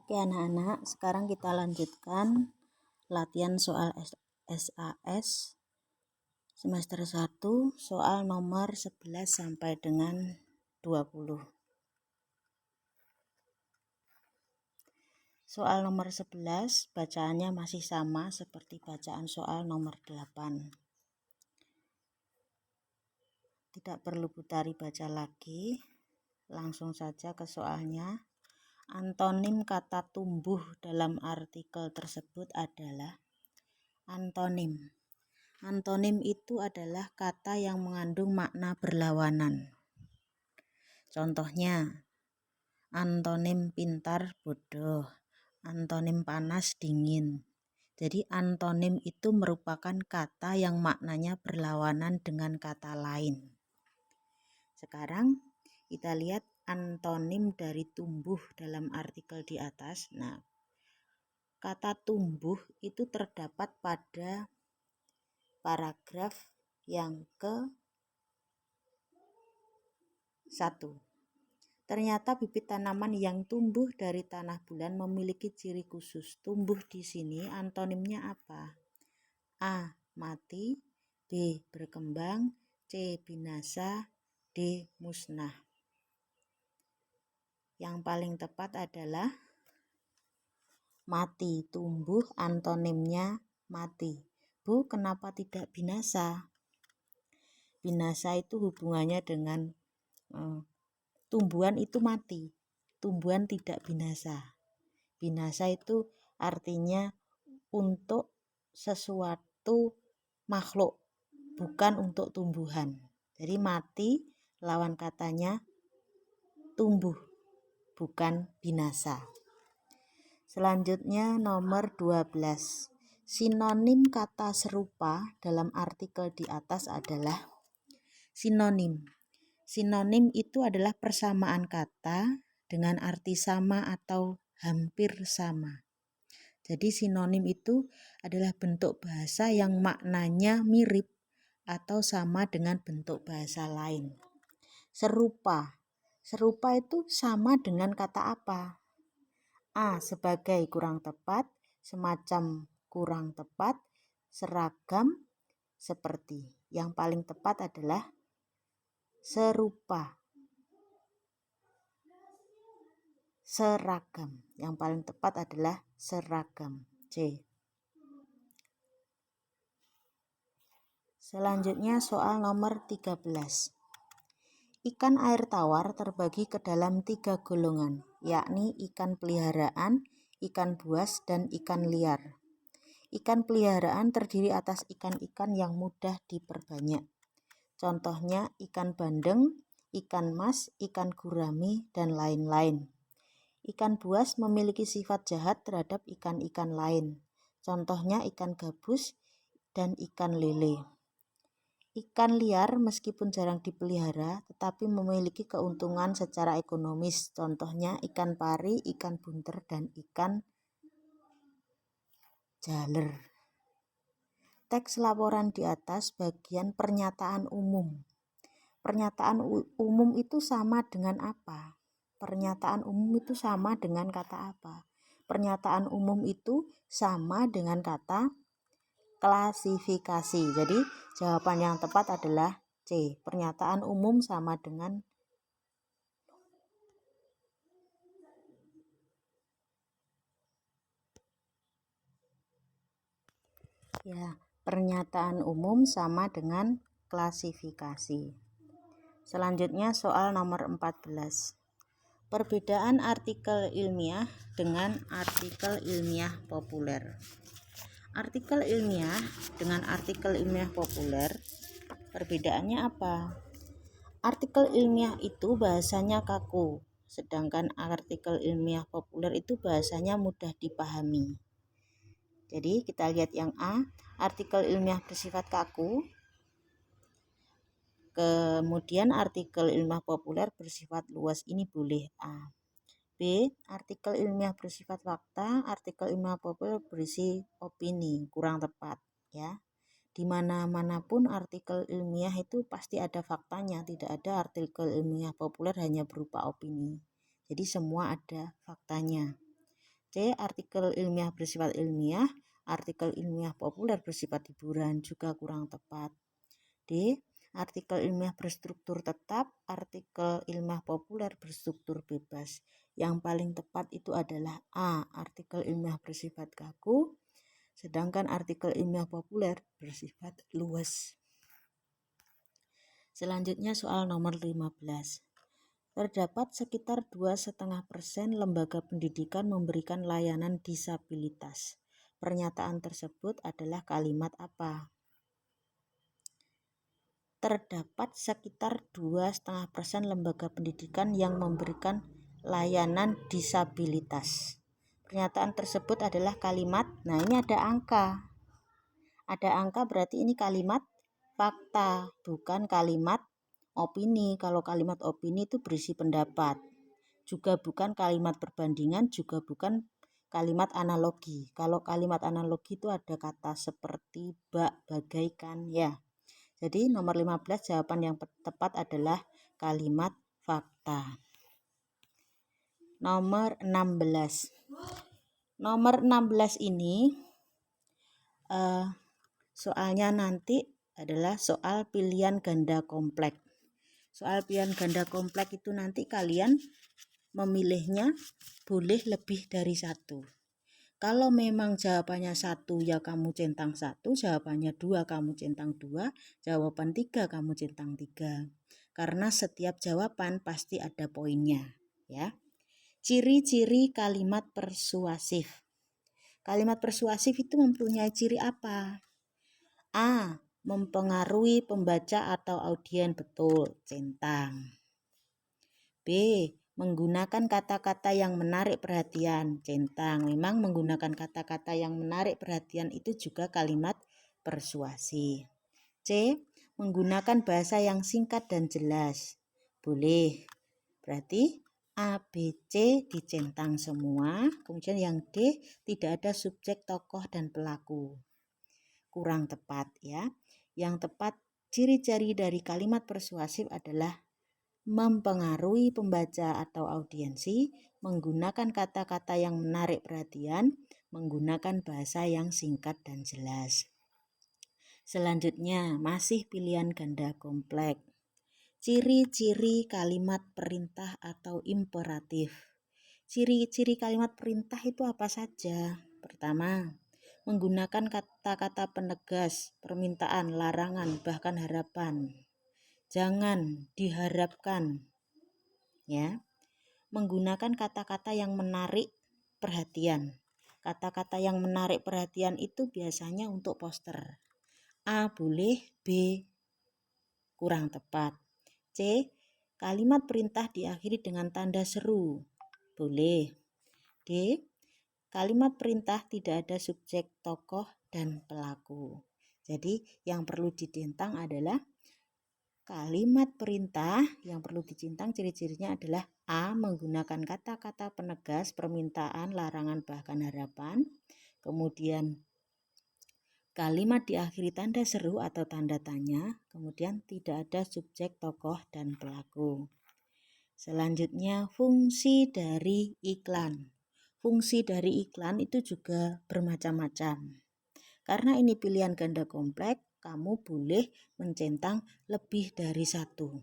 Oke anak-anak, sekarang kita lanjutkan latihan soal SAS semester 1 soal nomor 11 sampai dengan 20. Soal nomor 11 bacaannya masih sama seperti bacaan soal nomor 8. Tidak perlu putari baca lagi, langsung saja ke soalnya. Antonim kata tumbuh dalam artikel tersebut adalah antonim. Antonim itu adalah kata yang mengandung makna berlawanan. Contohnya, antonim pintar bodoh, antonim panas dingin. Jadi antonim itu merupakan kata yang maknanya berlawanan dengan kata lain. Sekarang kita lihat antonim dari tumbuh dalam artikel di atas. Nah, kata tumbuh itu terdapat pada paragraf yang ke-1. Ternyata bibit tanaman yang tumbuh dari tanah bulan memiliki ciri khusus. Tumbuh di sini antonimnya apa? A. Mati, B. Berkembang, C. Binasa, D. Musnah. Yang paling tepat adalah mati. Tumbuh antonimnya mati. Bu, kenapa tidak binasa? Binasa itu hubungannya dengan tumbuhan itu mati. Tumbuhan tidak binasa. Binasa itu artinya untuk sesuatu makhluk, bukan untuk tumbuhan. Jadi mati lawan katanya tumbuh, bukan binasa. Selanjutnya nomor 12. Sinonim kata serupa dalam artikel di atas adalah sinonim. Sinonim itu adalah persamaan kata dengan arti sama atau hampir sama. Jadi sinonim itu adalah bentuk bahasa yang maknanya mirip atau sama dengan bentuk bahasa lain. Serupa. Serupa itu sama dengan kata apa? A. Sebagai kurang tepat, semacam kurang tepat, seragam, seperti. Yang paling tepat adalah serupa. Seragam. Yang paling tepat adalah seragam. C. Selanjutnya soal nomor 13. Ikan air tawar terbagi ke dalam 3 golongan, yakni ikan peliharaan, ikan buas, dan ikan liar. Ikan peliharaan terdiri atas ikan-ikan yang mudah diperbanyak. Contohnya ikan bandeng, ikan mas, ikan gurami, dan lain-lain. Ikan buas memiliki sifat jahat terhadap ikan-ikan lain. Contohnya ikan gabus dan ikan lele. Ikan liar meskipun jarang dipelihara tetapi memiliki keuntungan secara ekonomis. Contohnya ikan pari, ikan bunter, dan ikan jaler. Teks laporan di atas bagian pernyataan umum. Pernyataan umum itu sama dengan apa? Pernyataan umum itu sama dengan kata apa? Pernyataan umum itu sama dengan kata klasifikasi. Jadi jawaban yang tepat adalah C. Pernyataan umum sama dengan pernyataan umum sama dengan klasifikasi. Selanjutnya soal nomor 14. Perbedaan artikel ilmiah dengan artikel ilmiah populer. Artikel ilmiah dengan artikel ilmiah populer, perbedaannya apa? Artikel ilmiah itu bahasanya kaku, sedangkan artikel ilmiah populer itu bahasanya mudah dipahami. Jadi kita lihat yang A, artikel ilmiah bersifat kaku, kemudian artikel ilmiah populer bersifat luas, ini boleh A. B. Artikel ilmiah bersifat fakta, artikel ilmiah populer berisi opini, kurang tepat ya. Di mana-manapun artikel ilmiah itu pasti ada faktanya, tidak ada artikel ilmiah populer hanya berupa opini. Jadi semua ada faktanya. C. Artikel ilmiah bersifat ilmiah. Artikel ilmiah populer bersifat hiburan, juga kurang tepat. D. Artikel ilmiah berstruktur tetap. Artikel ilmiah populer berstruktur bebas. Yang paling tepat itu adalah A. Artikel ilmiah bersifat kaku, sedangkan artikel ilmiah populer bersifat luas. Selanjutnya soal nomor 15. Terdapat sekitar 2,5% lembaga pendidikan memberikan layanan disabilitas. Pernyataan tersebut adalah kalimat apa? Terdapat sekitar 2,5% lembaga pendidikan yang memberikan layanan disabilitas. Pernyataan tersebut adalah kalimat, nah ini ada angka. Ada angka berarti ini kalimat fakta, bukan kalimat opini. Kalau kalimat opini itu berisi pendapat. Juga bukan kalimat perbandingan, juga bukan kalimat analogi. Kalau kalimat analogi itu ada kata seperti, bak, bagaikan, ya. Jadi nomor 15 jawaban yang tepat adalah kalimat fakta. Nomor 16. Nomor 16 ini soalnya nanti adalah soal pilihan ganda kompleks. Soal pilihan ganda kompleks itu nanti kalian memilihnya boleh lebih dari satu. Kalau memang jawabannya 1 ya kamu centang 1, jawabannya 2 kamu centang 2, jawaban 3 kamu centang 3. Karena setiap jawaban pasti ada poinnya, ya. Ciri-ciri kalimat persuasif. Kalimat persuasif itu mempunyai ciri apa? A. Mempengaruhi pembaca atau audien, betul, centang. B. Menggunakan kata-kata yang menarik perhatian, centang. Memang menggunakan kata-kata yang menarik perhatian itu juga kalimat persuasi. C. Menggunakan bahasa yang singkat dan jelas, boleh. Berarti A, B, C dicentang semua. Kemudian yang D, tidak ada subjek, tokoh, dan pelaku. Kurang tepat, ya. Yang tepat ciri-ciri dari kalimat persuasif adalah mempengaruhi pembaca atau audiensi, menggunakan kata-kata yang menarik perhatian, menggunakan bahasa yang singkat dan jelas. Selanjutnya, masih pilihan ganda kompleks. Ciri-ciri kalimat perintah atau imperatif. Ciri-ciri kalimat perintah itu apa saja? Pertama, menggunakan kata-kata penegas, permintaan, larangan, bahkan harapan. Jangan, diharapkan, ya. Menggunakan kata-kata yang menarik perhatian. Kata-kata yang menarik perhatian itu biasanya untuk poster. A boleh, B kurang tepat. C. Kalimat perintah diakhiri dengan tanda seru, boleh. D. Kalimat perintah tidak ada subjek, tokoh, dan pelaku. Jadi yang perlu ditentang adalah kalimat perintah yang perlu dicintang, ciri-cirinya adalah A. Menggunakan kata-kata penegas, permintaan, larangan, bahkan harapan. Kemudian kalimat diakhiri tanda seru atau tanda tanya. Kemudian tidak ada subjek, tokoh, dan pelaku. Selanjutnya fungsi dari iklan. Fungsi dari iklan itu juga bermacam-macam. Karena ini pilihan ganda kompleks, kamu boleh mencentang lebih dari satu.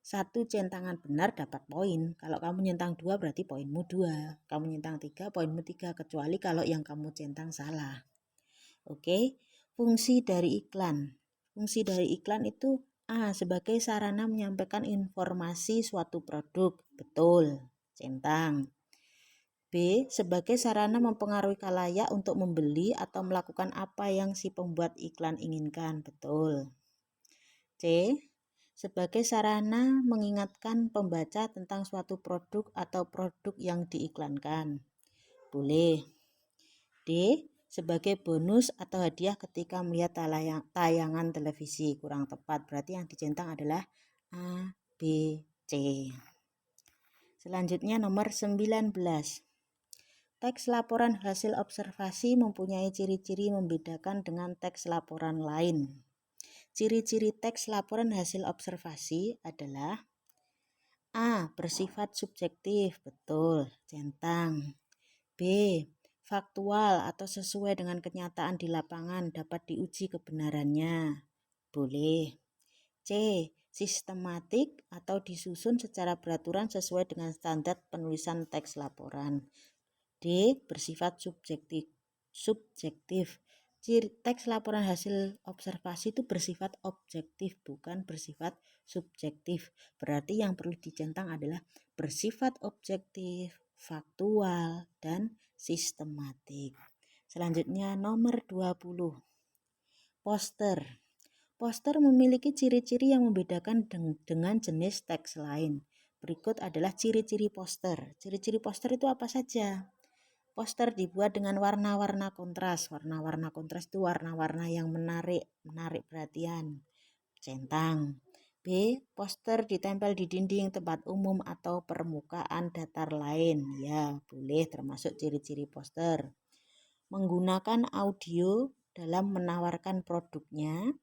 Satu centangan benar dapat poin. Kalau kamu centang 2 berarti poinmu 2. Kamu centang 3 poinmu 3, kecuali kalau yang kamu centang salah. Oke, fungsi dari iklan. Fungsi dari iklan itu A. Sebagai sarana menyampaikan informasi suatu produk, betul, centang. B. Sebagai sarana mempengaruhi khalayak untuk membeli atau melakukan apa yang si pembuat iklan inginkan, betul. C. Sebagai sarana mengingatkan pembaca tentang suatu produk atau produk yang diiklankan, boleh. D. Sebagai bonus atau hadiah ketika melihat tayangan televisi, kurang tepat. Berarti yang dicentang adalah A, B, C. Selanjutnya nomor 19. Teks laporan hasil observasi mempunyai ciri-ciri membedakan dengan teks laporan lain. Ciri-ciri teks laporan hasil observasi adalah A. Bersifat subjektif, betul, centang. B. Faktual atau sesuai dengan kenyataan di lapangan dapat diuji kebenarannya. Boleh. C. Sistematik atau disusun secara beraturan sesuai dengan standar penulisan teks laporan. D. Bersifat subjektif. Teks laporan hasil observasi itu bersifat objektif, bukan bersifat subjektif. Berarti yang perlu dicentang adalah bersifat objektif, faktual, dan sistematik. Selanjutnya nomor 20. Poster. Poster memiliki ciri-ciri yang membedakan dengan jenis teks lain. Berikut adalah ciri-ciri poster. Ciri-ciri poster itu apa saja? Poster dibuat dengan warna-warna kontras. Warna-warna kontras itu warna-warna yang menarik perhatian. Centang. B. Poster ditempel di dinding tempat umum atau permukaan datar lain. Ya, boleh termasuk ciri-ciri poster. Menggunakan audio dalam menawarkan produknya.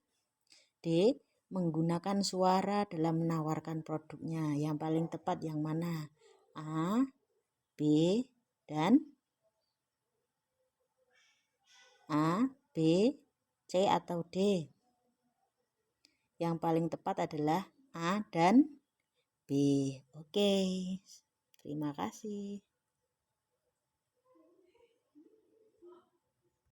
D. Menggunakan suara dalam menawarkan produknya. Yang paling tepat yang mana? A, B, dan A, B, C atau D? Yang paling tepat adalah A dan B. Oke, terima kasih.